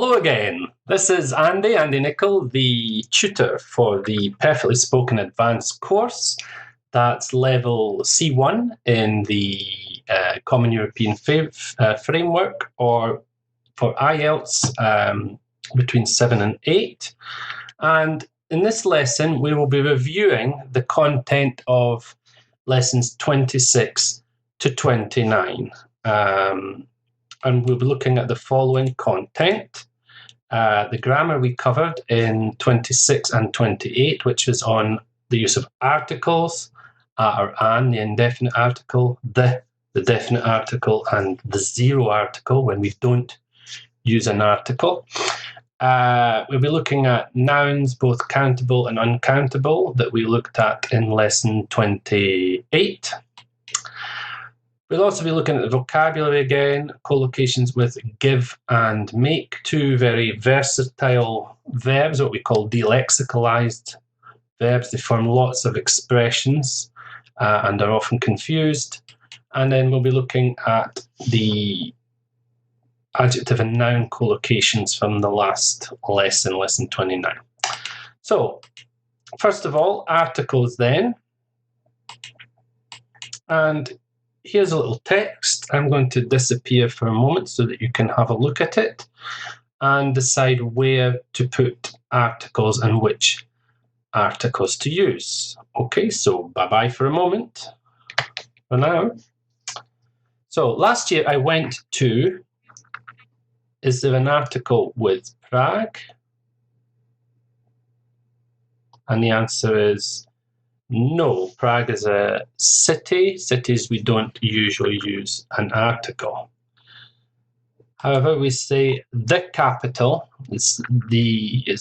Hello again. This is Andy Nicol, the tutor for the Perfectly Spoken Advanced course. That's level C1 in the Common European Framework, or for IELTS between 7 and 8. And in this lesson, we will be reviewing the content of lessons 26 to 29. And we'll be looking at the following content. The grammar we covered in 26 and 28, which is on the use of articles, or an, the indefinite article, the definite article, and the zero article when we don't use an article. We'll be looking at nouns, both countable and uncountable, that we looked at in lesson 28. We'll also be looking at the vocabulary again, collocations with give and make, two very versatile verbs, what we call delexicalized verbs. They form lots of expressions and are often confused. And then we'll be looking at the adjective and noun collocations from the last lesson, lesson 29. So, first of all, articles then. And here's a little text. I'm going to disappear for a moment so that you can have a look at it and decide where to put articles and which articles to use. Okay, so bye-bye for a moment for now. So last year I went to, is there an article with Prague? And the answer is no. Prague is a city. Cities, we don't usually use an article. However, we say the capital. It's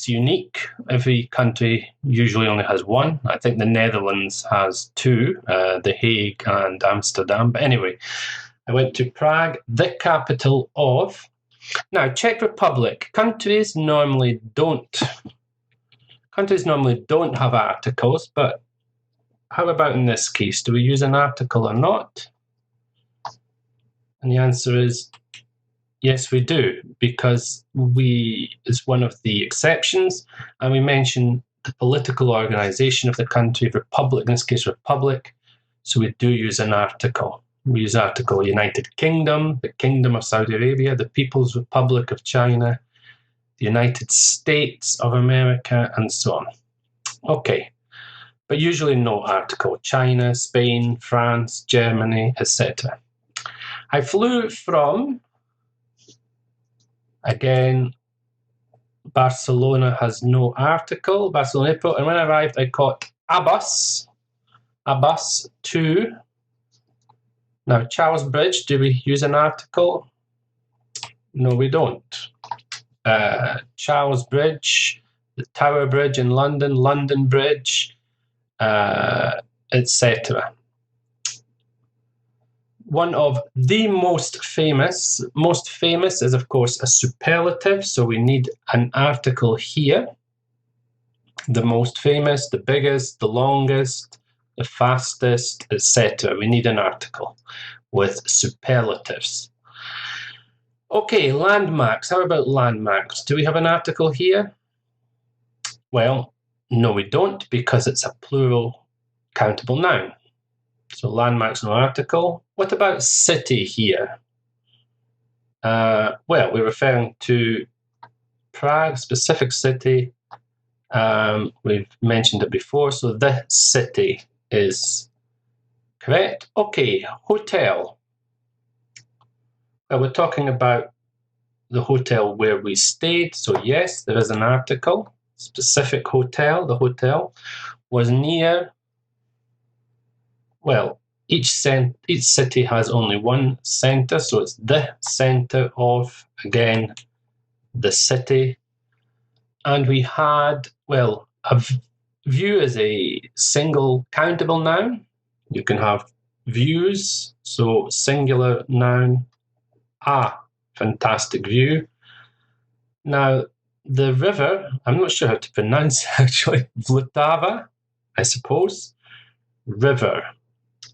unique. Every country usually only has one. I think the Netherlands has two, The Hague and Amsterdam. But anyway, I went to Prague, the capital of. Now, Czech Republic. Countries normally don't have articles, but how about in this case? Do we use an article or not? And the answer is yes, we do, because it's one of the exceptions, and we mention the political organization of the country, republic, in this case, republic, so we do use an article. We use article United Kingdom, the Kingdom of Saudi Arabia, the People's Republic of China, the United States of America, and so on. Okay. But usually no article. China, Spain, France, Germany, etc. I flew from, again, Barcelona has no article, Barcelona Airport, and when I arrived I caught a bus to, now Charles Bridge, do we use an article? No, we don't. Charles Bridge, the Tower Bridge in London, London Bridge, etc. One of the most famous is of course a superlative, so we need an article here. The most famous, the biggest, the longest, the fastest, etc. We need an article with superlatives. Okay, landmarks. How about landmarks? Do we have an article here? Well, no, we don't, because it's a plural countable noun. So landmarks, no article. What about city here? Well, we're referring to Prague, specific city. We've mentioned it before, so the city is correct. Okay, hotel. Well, we're talking about the hotel where we stayed, so yes, there is an article. Specific hotel, the hotel was near, well, each city has only one centre, so it's the centre of, again, the city. And we had, well, a view is a single countable noun. You can have views, so singular noun, a fantastic view. Now, the river, I'm not sure how to pronounce actually, Vltava, I suppose. River.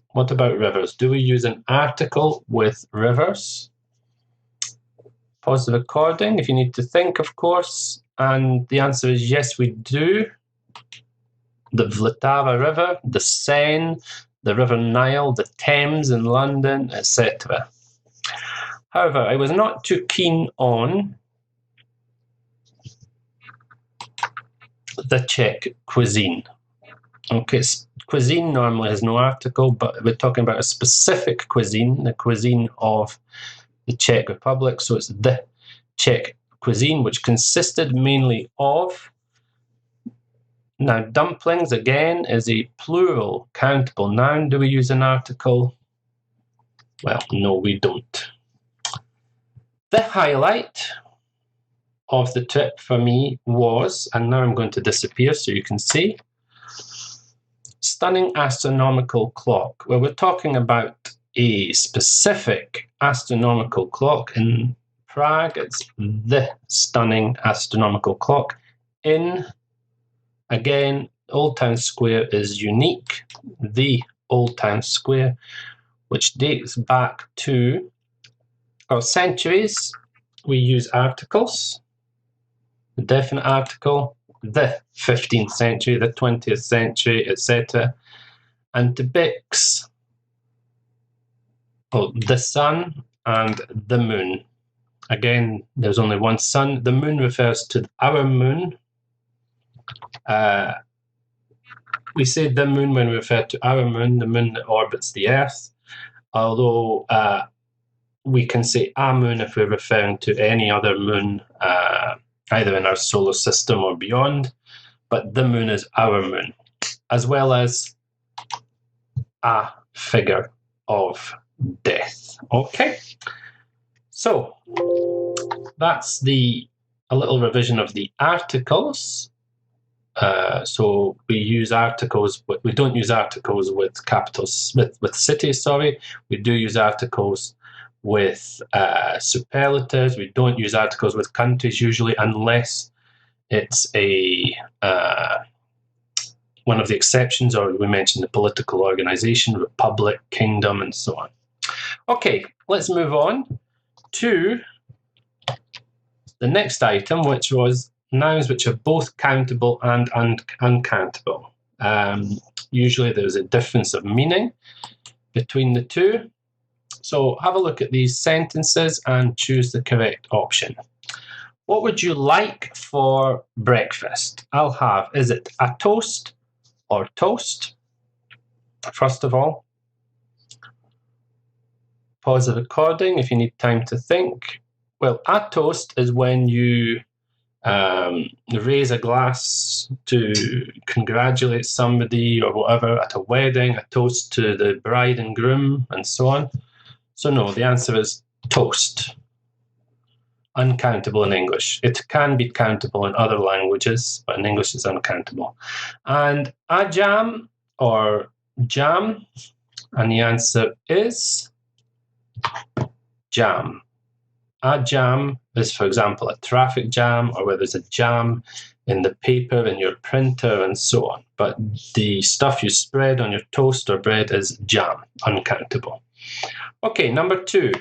What about rivers? Do we use an article with rivers? Pause the recording if you need to think, of course. And the answer is yes, we do. The Vltava River, the Seine, the River Nile, the Thames in London, etc. However, I was not too keen on the Czech cuisine. Okay, cuisine normally has no article, but we're talking about a specific cuisine, the cuisine of the Czech Republic. So it's the Czech cuisine, which consisted mainly of. Now, dumplings, again, is a plural countable noun. Do we use an article? Well, no, we don't. The highlight of the trip for me was, and now I'm going to disappear so you can see, stunning astronomical clock. Well, we're talking about a specific astronomical clock in Prague. It's the stunning astronomical clock in, again, Old Town Square is unique. The Old Town Square, which dates back to centuries. We use articles, the definite article, the 15th century, the 20th century, etc. And depicts the sun and the moon. Again, there's only one sun. The moon refers to our moon. We say the moon when we refer to our moon, the moon that orbits the Earth, although we can say a moon if we're referring to any other moon, either in our solar system or beyond, but the moon is our moon, as well as a figure of death. Okay, so that's a little revision of the articles. So we use articles, we don't use articles with capitals, with cities, sorry. We do use articles with superlatives. We don't use articles with countries usually, unless it's one of the exceptions, or we mentioned the political organization, republic, kingdom, and so on. Okay, let's move on to the next item, which was nouns which are both countable and uncountable. Usually there's a difference of meaning between the two. So have a look at these sentences and choose the correct option. What would you like for breakfast? I'll have, is it a toast or toast? First of all, pause the recording if you need time to think. Well, a toast is when you raise a glass to congratulate somebody or whatever at a wedding, a toast to the bride and groom, and so on. So no, the answer is toast. Uncountable in English. It can be countable in other languages, but in English it's uncountable. And a jam or jam, and the answer is jam. A jam is, for example, a traffic jam, or where there's a jam in the paper, in your printer, and so on. But the stuff you spread on your toast or bread is jam, uncountable. Okay, number 2.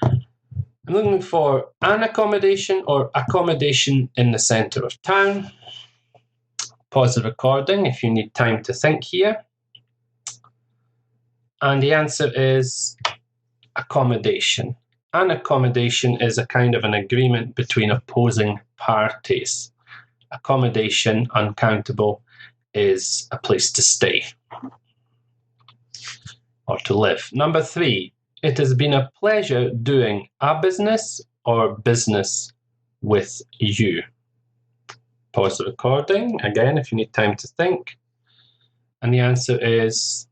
I'm looking for an accommodation or accommodation in the centre of town. Pause the recording if you need time to think here. And the answer is accommodation. An accommodation is a kind of an agreement between opposing parties. Accommodation, uncountable, is a place to stay or to live. Number 3, it has been a pleasure doing a business or business with you. Pause the recording again if you need time to think. And the answer is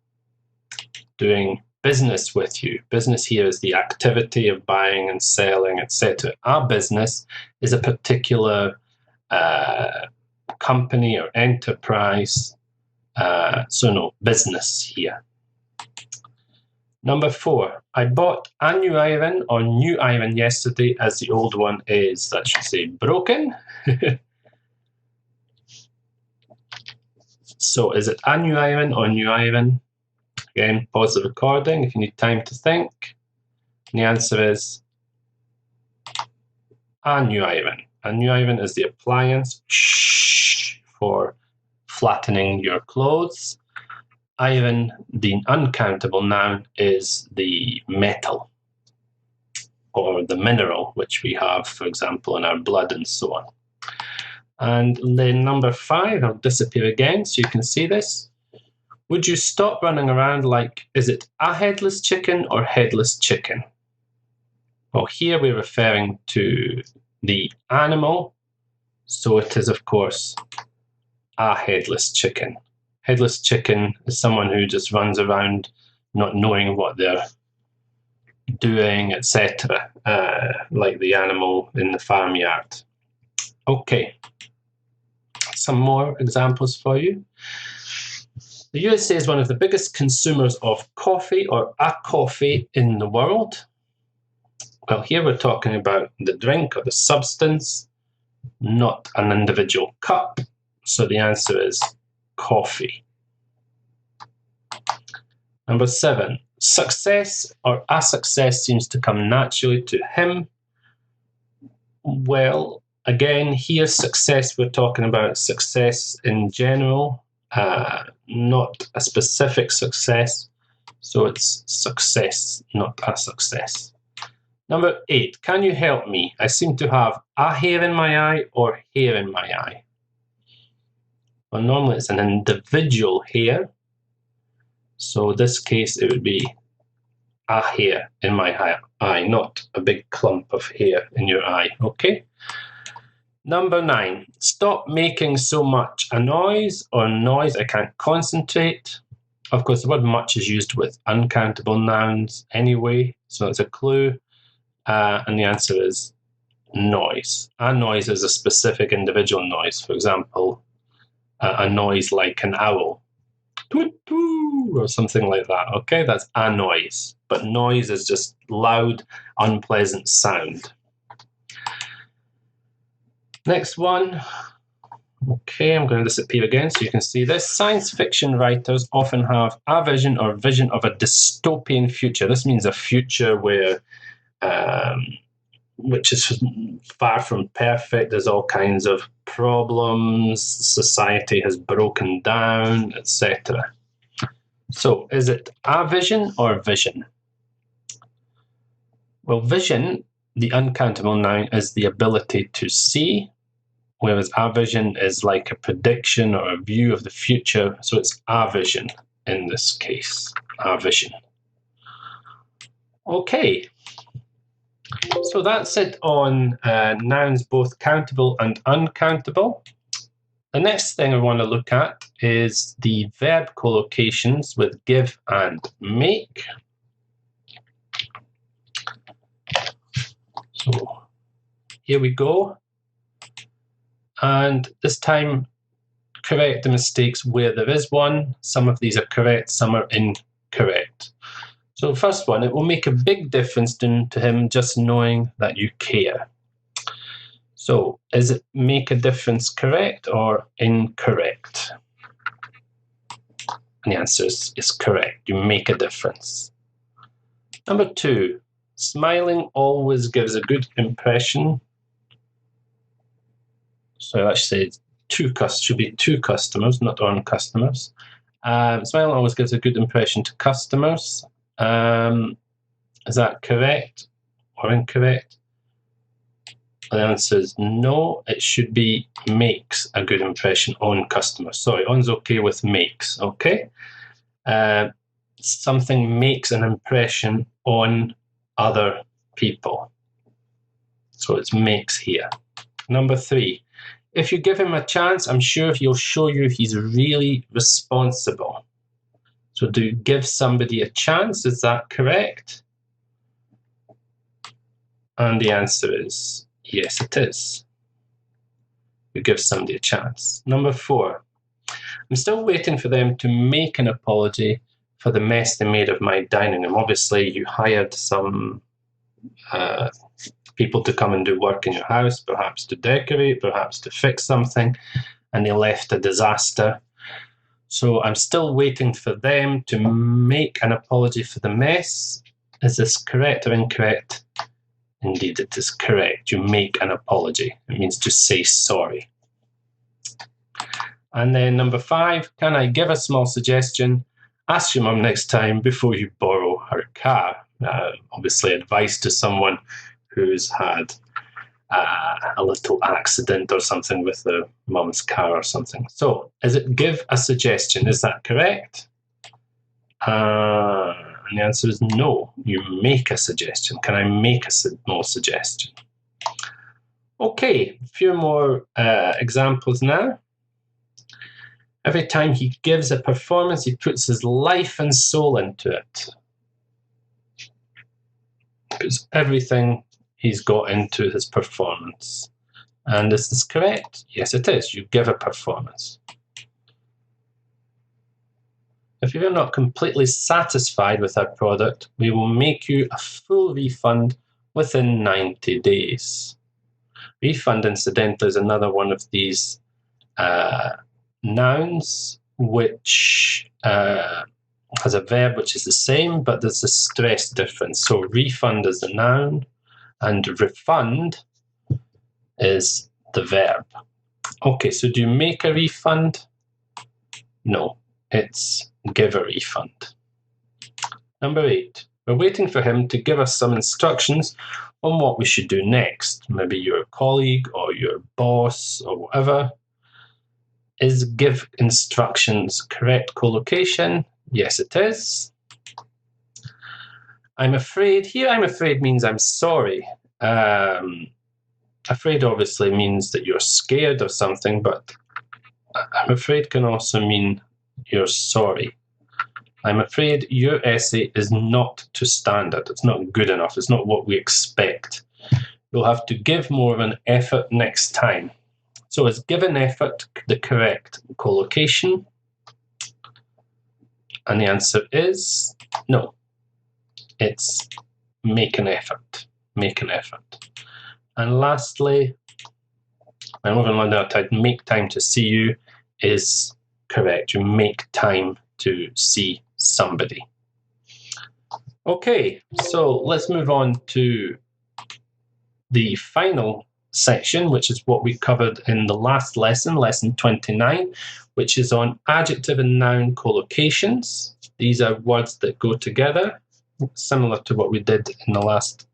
doing business with you. Business here is the activity of buying and selling, etc. Our business is a particular company or enterprise. So no, business here. Number 4, I bought a new iron or new iron yesterday as the old one is, that should say, broken. So is it a new iron or new iron? Again, pause the recording if you need time to think. And the answer is a new iron. A new iron is the appliance for flattening your clothes. Iron, the uncountable noun, is the metal or the mineral which we have, for example, in our blood and so on. And then number 5, I'll disappear again so you can see this. Would you stop running around like, is it a headless chicken or headless chicken? Well, here we're referring to the animal, so it is, of course, a headless chicken. Headless chicken is someone who just runs around not knowing what they're doing, etc., like the animal in the farmyard. Okay, some more examples for you. The USA is one of the biggest consumers of coffee or a coffee in the world. Well, here we're talking about the drink or the substance, not an individual cup. So the answer is coffee. Number 7, success or a success seems to come naturally to him. Well, again, here success, we're talking about success in general, not a specific success. So it's success, not a success. Number 8, can you help me? I seem to have a hair in my eye or hair in my eye. Well, normally it's an individual hair. So in this case, it would be a hair in my eye, not a big clump of hair in your eye, okay? Number 9, stop making so much a noise or noise, I can't concentrate. Of course, the word much is used with uncountable nouns anyway, so that's a clue. And the answer is noise. A noise is a specific individual noise. For example, a noise like an owl, toot toot, or something like that. Okay, that's a noise. But noise is just loud, unpleasant sound. Next one. Okay, I'm going to disappear again so you can see this. Science fiction writers often have a vision or vision of a dystopian future. This means a future where which is far from perfect. There's all kinds of problems. Society has broken down, etc. So, is it a vision or vision? Well, vision, the uncountable noun, is the ability to see, whereas a vision is like a prediction or a view of the future. So it's a vision in this case, a vision. Okay. So that's it on nouns both countable and uncountable. The next thing I want to look at is the verb collocations with give and make. So here we go. And this time, correct the mistakes where there is one. Some of these are correct, some are incorrect. So the first one, it will make a big difference to him just knowing that you care. So is it make a difference correct or incorrect? And the answer is correct. You make a difference. Number 2, smiling always gives a good impression. So let's say should be two customers, not on customers. Smiling always gives a good impression to customers. Is that correct or incorrect? The answer is no. It should be makes a good impression on customers. Sorry, on's okay with makes, okay? Something makes an impression on other people. So it's makes here. Number 3, if you give him a chance, I'm sure he'll show you he's really responsible. So do give somebody a chance, is that correct? And the answer is yes, it is. You give somebody a chance. Number 4, I'm still waiting for them to make an apology for the mess they made of my dining room. Obviously, you hired some people to come and do work in your house, perhaps to decorate, perhaps to fix something, and they left a disaster. So I'm still waiting for them to make an apology for the mess. Is this correct or incorrect? Indeed, it is correct. You make an apology. It means to say sorry. And then number 5, can I give a small suggestion? Ask your mum next time before you borrow her car. Obviously, advice to someone who's had a little accident or something with their mum's car or something. So, is it give a suggestion? Is that correct? And the answer is no. You make a suggestion. Can I make a small suggestion? Okay, a few more examples now. Every time he gives a performance, he puts his life and soul into it. Puts everything he's got into his performance. And is this correct? Yes, it is. You give a performance. If you're not completely satisfied with our product, we will make you a full refund within 90 days. Refund, incidentally, is another one of these nouns which has a verb which is the same, but there's a stress difference. So refund is the noun and refund is the verb. Okay, so do you make a refund? No, it's give a refund. Number 8, we're waiting for him to give us some instructions on what we should do next. Maybe your colleague or your boss or whatever. Is give instructions correct collocation? Yes, it is. I'm afraid. Here, I'm afraid means I'm sorry. Afraid obviously means that you're scared of something, but I'm afraid can also mean you're sorry. I'm afraid your essay is not to standard. It's not good enough. It's not what we expect. You'll have to give more of an effort next time. So is give an effort the correct collocation? And the answer is no. It's make an effort. Make an effort. And lastly, I'm over in London outside, make time to see you is correct. You make time to see somebody. Okay, so let's move on to the final section, which is what we covered in the last lesson, lesson 29, which is on adjective and noun collocations. These are words that go together, similar to what we did in the last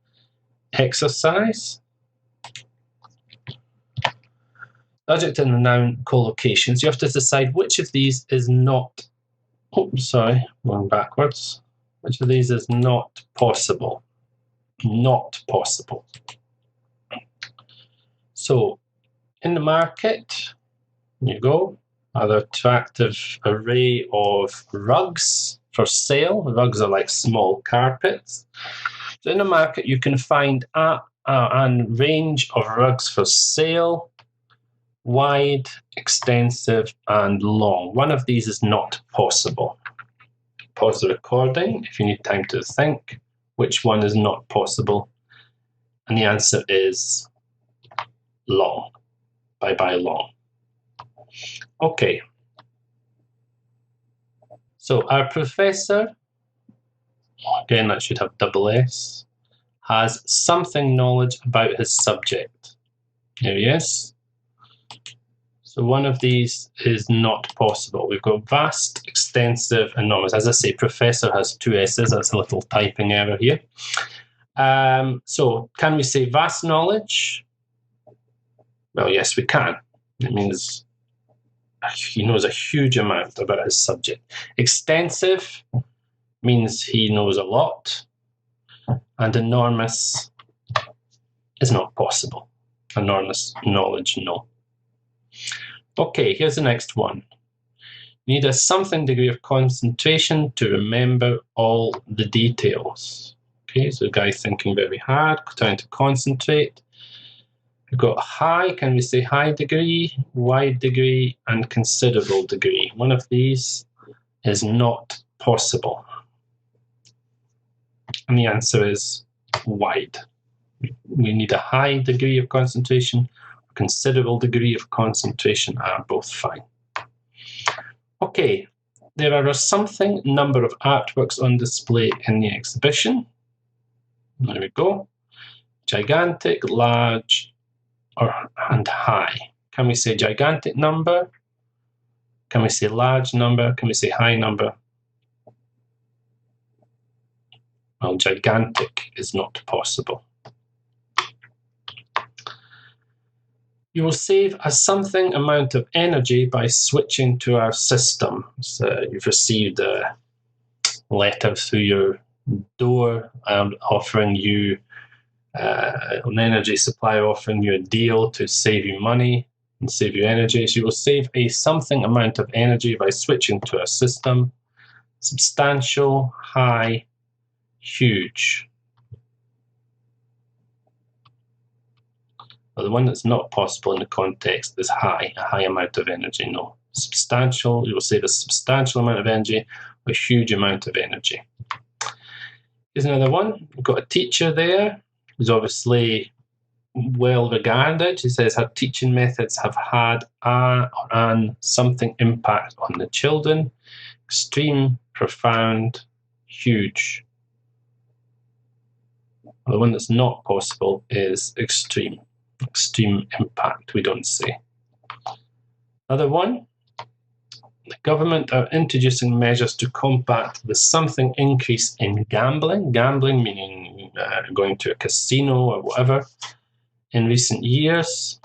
exercise. Adjective and noun collocations, you have to decide which of these is not, going backwards. Which of these is not possible? Not possible. So, in the market, you go, an attractive array of rugs for sale. Rugs are like small carpets. So in the market, you can find a range of rugs for sale, wide, extensive, and long. One of these is not possible. Pause the recording if you need time to think which one is not possible. And the answer is long. Bye-bye long. Okay. So our professor, again that should have double S, has something knowledge about his subject. There he is. So one of these is not possible. We've got vast, extensive, enormous. As I say, professor has 2 S's. That's a little typing error here. So can we say vast knowledge? Well, yes, we can. It means he knows a huge amount about his subject. Extensive means he knows a lot. And enormous is not possible. Enormous knowledge, no. Okay, here's the next one. You need a something degree of concentration to remember all the details. Okay, so the guy's thinking very hard, trying to concentrate. We've got high, can we say high degree, wide degree, and considerable degree? One of these is not possible. And the answer is wide. We need a high degree of concentration. Considerable degree of concentration are both fine. Okay, there are a something number of artworks on display in the exhibition. There we go. gigantic, large, and high. Can we say gigantic number? Can we say large number? Can we say high number? Well, gigantic is not possible. You will save a something amount of energy by switching to our system. So you've received a letter through your door offering you an energy supplier offering you a deal to save you money and save you energy. So you will save a something amount of energy by switching to a system. Substantial, high, huge. Well, the one that's not possible in the context is high, a high amount of energy. No. Substantial, you will save a substantial amount of energy or a huge amount of energy. Here's another one. We've got a teacher there who's obviously well regarded. She says her teaching methods have had or an something impact on the children. Extreme, profound, huge. Well, the one that's not possible is extreme. Extreme impact, we don't say. Another one. The government are introducing measures to combat the something increase in gambling. Gambling meaning going to a casino or whatever. In recent years,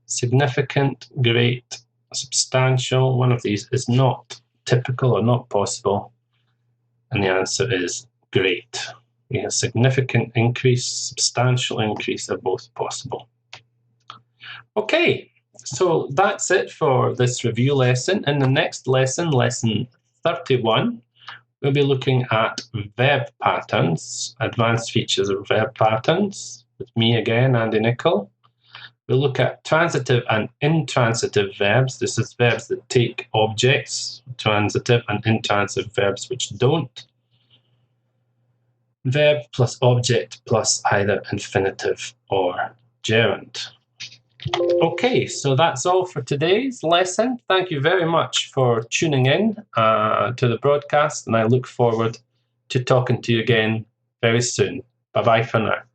significant, great, substantial. One of these is not typical or not possible. And the answer is great. We have significant increase, substantial increase are both possible. Okay, so that's it for this review lesson. In the next lesson, lesson 31, we'll be looking at verb patterns, advanced features of verb patterns, with me again, Andy Nicol. We'll look at transitive and intransitive verbs. This is verbs that take objects, transitive and intransitive verbs which don't. Verb plus object plus either infinitive or gerund. Okay, so that's all for today's lesson. Thank you very much for tuning in to the broadcast, and I look forward to talking to you again very soon. Bye-bye for now.